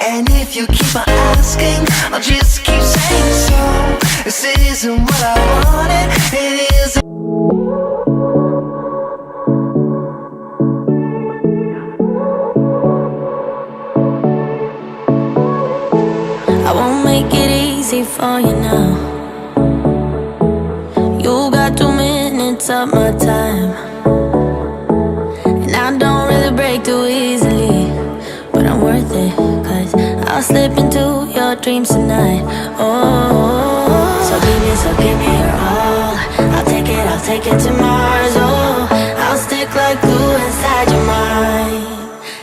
And if you keep on asking, I'll just keep saying so. This isn't what I wanted, it isn't. I won't make it easy for you now. You got 2 minutes of my time, and I don't really break too easily, but I'm worth it, 'cause I'll slip into your dreams tonight. Oh, so give me your all. I'll take it to Mars. Oh, I'll stick like glue inside your mind.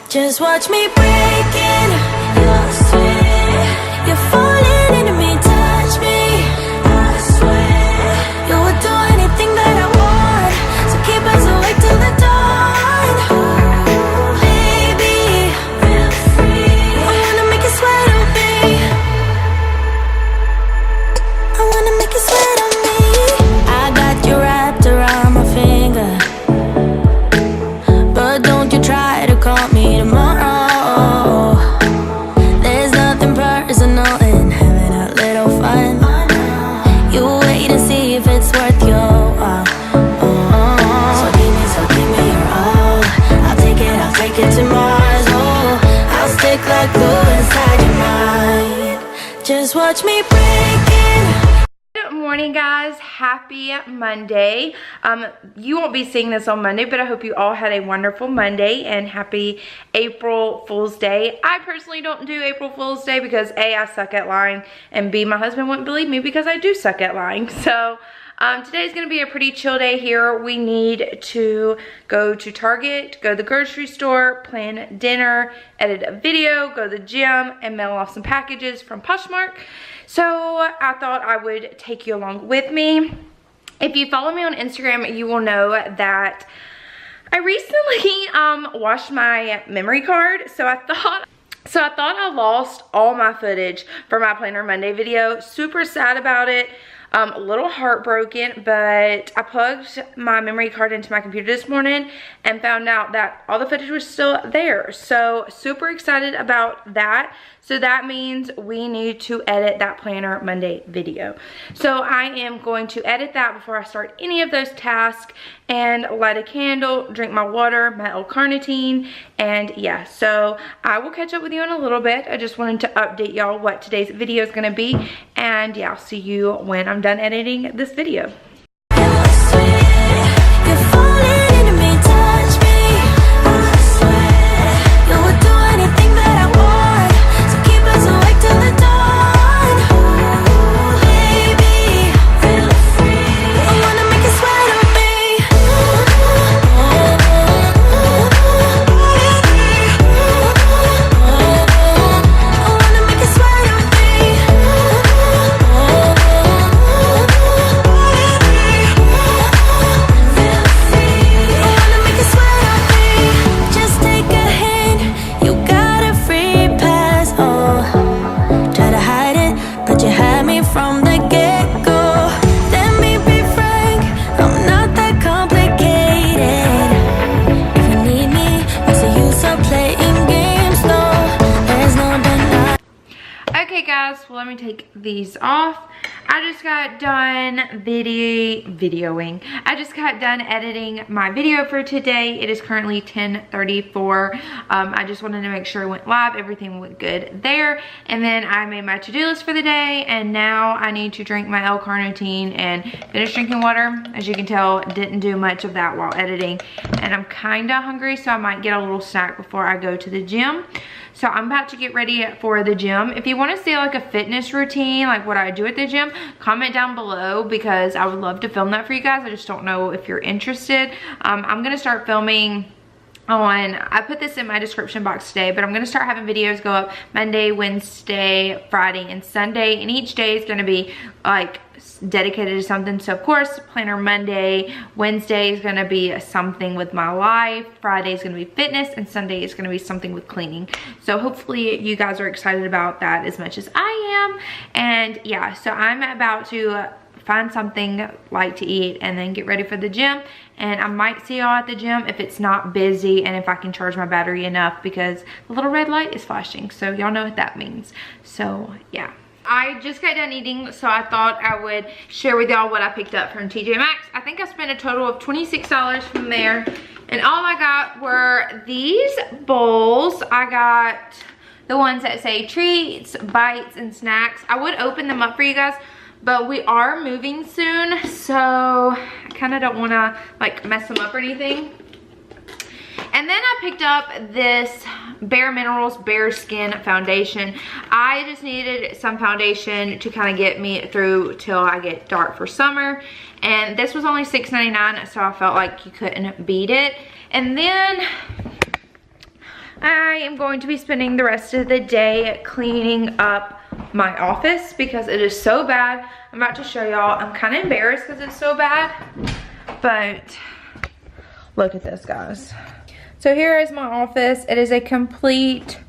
Just watch me breaking your sweat. You're falling into me, touch me, I swear. You would do anything that I want, so keep us awake till the dawn. Baby, feel free. I wanna make you sweat on me. I wanna make you sweat on me. I got you wrapped around my finger, but don't you try to call me tomorrow. There's nothing personal in having a little fun. You wait and see if it's worth your while. So give me your all. I'll take it to Mars. Oh, I'll stick like glue inside your mind. Just watch me breaking. Good morning, guys. Happy Monday. You won't be seeing this on Monday, but I hope you all had a wonderful Monday and happy April Fool's Day. I personally don't do April Fool's Day because A, I suck at lying, and B, my husband wouldn't believe me because I do suck at lying. So today's gonna be a pretty chill day here. We need to go to Target, go to the grocery store, plan dinner, edit a video, go to the gym, and mail off some packages from Poshmark. So I thought I would take you along with me. If you follow me on Instagram, you will know that I recently washed my memory card. So I thought I lost all my footage for my Planner Monday video. Super sad about it. A little heartbroken, but I plugged my memory card into my computer this morning and found out that all the footage was still there. So super excited about that. So that means we need to edit that Planner Monday video. So I am going to edit that before I start any of those tasks and light a candle, drink my water, my L-carnitine, and yeah, so I will catch up with you in a little bit. I just wanted to update y'all what today's video is gonna be, and yeah, I'll see you when I'm done editing this video. Well, let me take these off. I just got done videoing. I just got done editing my video for today. It is currently 10:34. I just wanted to make sure it went live. Everything went good there. And then I made my to-do list for the day. And now I need to drink my L-carnitine and finish drinking water. As you can tell, didn't do much of that while editing. And I'm kind of hungry, so I might get a little snack before I go to the gym. So I'm about to get ready for the gym. If you want to see like a fitness routine, like what I do at the gym, comment down below because I would love to film that for you guys. I just don't know if you're interested. I'm gonna start filming on, I put this in my description box today, but I'm gonna start having videos go up Monday, Wednesday, Friday, and Sunday, and each day is gonna be like dedicated to something. So of course, Planner Monday, Wednesday is gonna be something with my life, Friday is gonna be fitness, and Sunday is gonna be something with cleaning. So hopefully you guys are excited about that as much as I am. And yeah, so I'm about to find something light to eat, and then get ready for the gym. And I might see y'all at the gym if it's not busy and if I can charge my battery enough, because the little red light is flashing. So y'all know what that means. So yeah. I just got done eating, so I thought I would share with y'all what I picked up from TJMAXX. I think I spent a total of $26 from there. And all I got were these bowls. I got the ones that say treats, bites, and snacks. I would open them up for you guys, but we are moving soon, so I kind of don't want to like mess them up or anything. And then I picked up this Bare Minerals Bare Skin foundation. I just needed some foundation to kind of get me through till I get dark for summer. And this was only $6.99, so I felt like you couldn't beat it. And then I am going to be spending the rest of the day cleaning up my office because it is so bad. I'm about to show y'all. I'm kind of embarrassed because it's so bad, but look at this, guys. So here is my office. It is a complete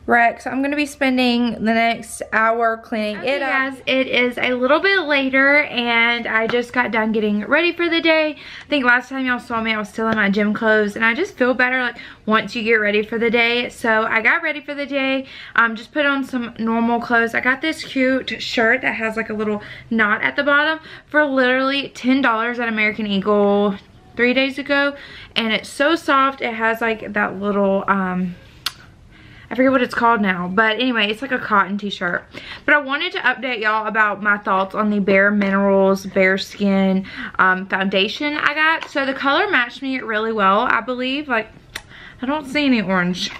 wreck. So I'm gonna be spending the next hour cleaning it up. Guys, it is a little bit later and I just got done getting ready for the day. I think last time y'all saw me, I was still in my gym clothes, and I just feel better like once you get ready for the day. So I got ready for the day, just put on some normal clothes. I got this cute shirt that has like a little knot at the bottom for literally $10 at American Eagle 3 days ago, and it's so soft. It has like that little I forget what it's called now, but anyway, it's like a cotton t-shirt. But I wanted to update y'all about my thoughts on the Bare Minerals Bare Skin foundation I got. So the color matched me really well, I believe. Like, I don't see any orange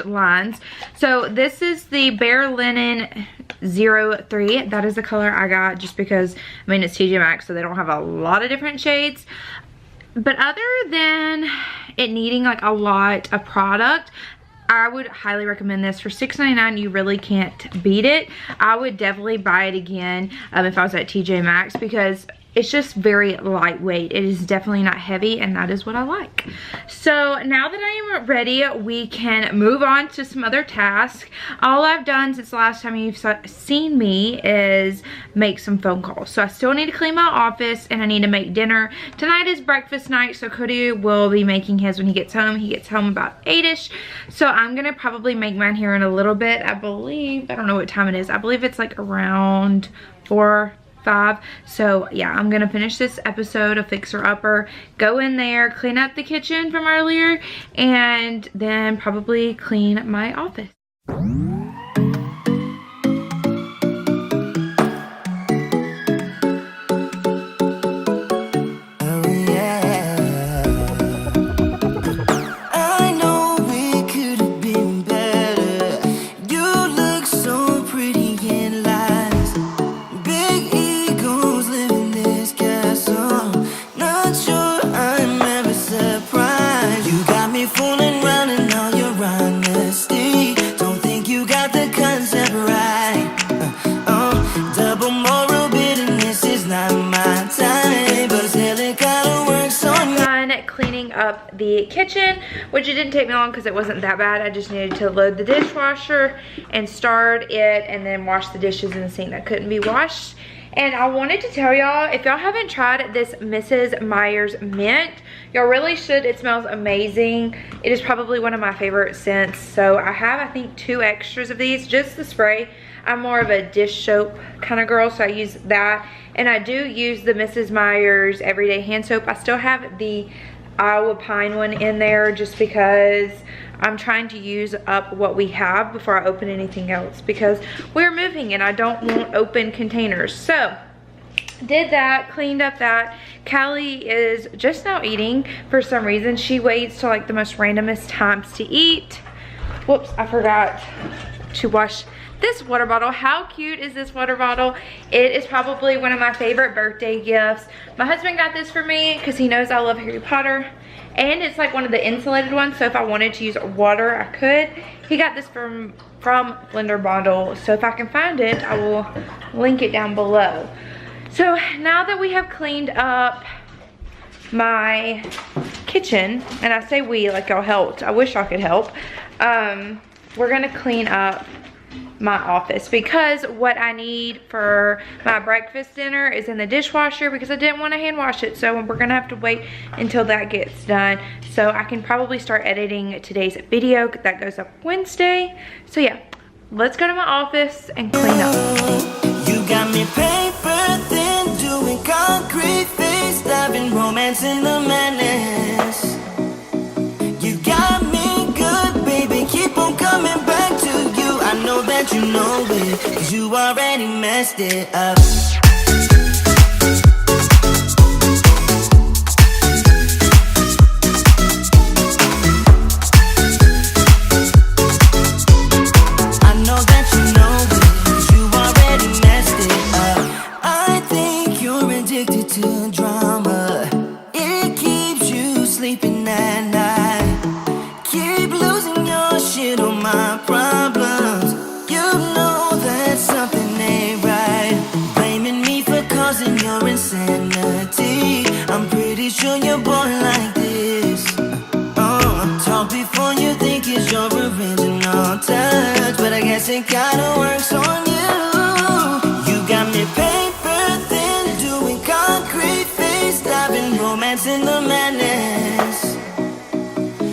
lines. So this is the Bare Linen 03. That is the color I got just because, I mean, it's TJMAXX, so they don't have a lot of different shades. But other than it needing like a lot of product, I would highly recommend this. For $6.99, you really can't beat it. I would definitely buy it again if I was at TJMAXX because it's just very lightweight. It is definitely not heavy, and that is what I like. So now that I am ready, we can move on to some other tasks. All I've done since the last time you've seen me is make some phone calls. So I still need to clean my office, and I need to make dinner. Tonight is breakfast night, so Cody will be making his when he gets home. He gets home about 8-ish. So I'm gonna probably make mine here in a little bit. I believe, I don't know what time it is. I believe it's like around 4, 5. So yeah, I'm gonna finish this episode of Fixer Upper, go in there, clean up the kitchen from earlier, and then probably clean my office. Up the kitchen, which it didn't take me long because it wasn't that bad. I just needed to load the dishwasher and start it and then wash the dishes in the sink that couldn't be washed. And I wanted to tell y'all, if y'all haven't tried this Mrs. Meyers mint, y'all really should. It smells amazing. It is probably one of my favorite scents. So I have, I think, 2 extras of these, just the spray. I'm more of a dish soap kind of girl, so I use that. And I do use the Mrs. Meyers Everyday Hand Soap. I still have the Iowa Pine one in there just because I'm trying to use up what we have before I open anything else, because we're moving and I don't want open containers. So did that, cleaned up that. Callie is just now eating for some reason. She waits till like the most randomest times to eat. Whoops, I forgot to wash this water bottle. How cute is this water bottle? It is probably one of my favorite birthday gifts. My husband got this for me because he knows I love Harry Potter, and it's like one of the insulated ones, so if I wanted to use water I could. He got this from Blender Bottle, so if I can find it I will link it down below. So now that we have cleaned up my kitchen, and I say we like y'all helped, I wish y'all could help, we're gonna clean up my office because what I need for my breakfast dinner is in the dishwasher because I didn't want to hand wash it. So we're gonna have to wait until that gets done. So I can probably start editing today's video that goes up Wednesday. So yeah, let's go to my office and clean up. You got me paper thin, doing concrete face, loving romance in the madness. You got me good, baby, keep on coming back to you. I know that you know it, 'cause you already messed it up. I know that you know it, 'cause you already messed it up. I think you're addicted to drama. It keeps you sleeping at night. Keep losing your shit on my problems. You know that something ain't right. Blaming me for causing your insanity. I'm pretty sure you're born like this. Talk before you think it's your original touch, but I guess it kinda works on you. You got me paper thin, doing concrete face, loving romance in the madness.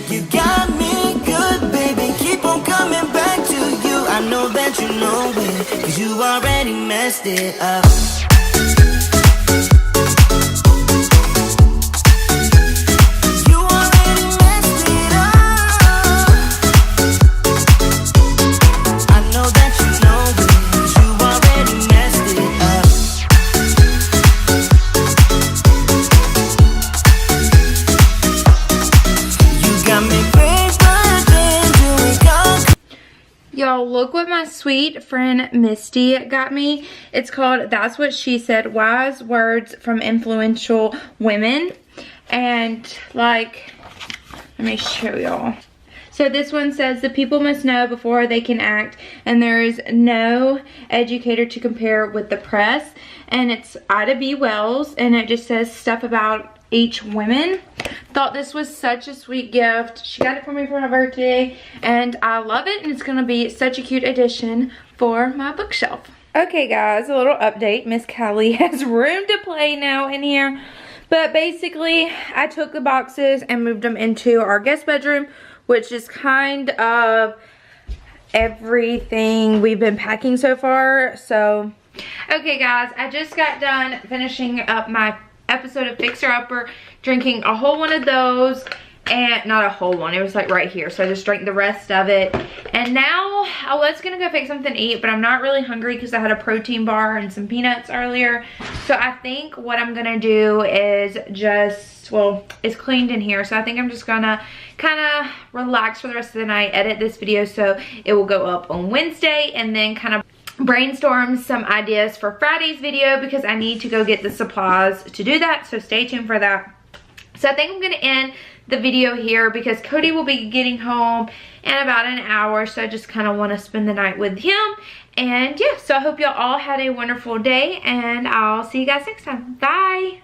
You got me good, baby, keep on coming back to you. I know that you know it, 'cause you already messed it up. You already messed it up. I know that you know it, 'cause you already messed it up. You got me paper thin, doing concrete. Y'all, look what my sweet friend Misty got me. It's called That's What She Said, Wise Words from Influential Women. And like, let me show y'all. So this one says, the people must know before they can act, and there is no educator to compare with the press. And it's Ida B. Wells, and it just says stuff about each woman. Thought this was such a sweet gift. She got it for me for my birthday, and I love it, and it's gonna be such a cute addition for my bookshelf. Okay guys, a little update. Miss Callie has room to play now in here. But basically, I took the boxes and moved them into our guest bedroom, which is kind of everything we've been packing so far. So, okay guys, I just got done finishing up my episode of Fixer Upper, drinking a whole one of those, and not a whole one, it was like right here, so I just drank the rest of it. And now I was gonna go fix something to eat, but I'm not really hungry because I had a protein bar and some peanuts earlier. So I think what I'm gonna do is just, well, it's cleaned in here, so I think I'm just gonna kind of relax for the rest of the night, edit this video so it will go up on Wednesday, and then kind of brainstorm some ideas for Friday's video because I need to go get the supplies to do that, so stay tuned for that. So I think I'm gonna end the video here because Cody will be getting home in about an hour, so I just kind of want to spend the night with him. And yeah, so I hope y'all all had a wonderful day, and I'll see you guys next time. Bye.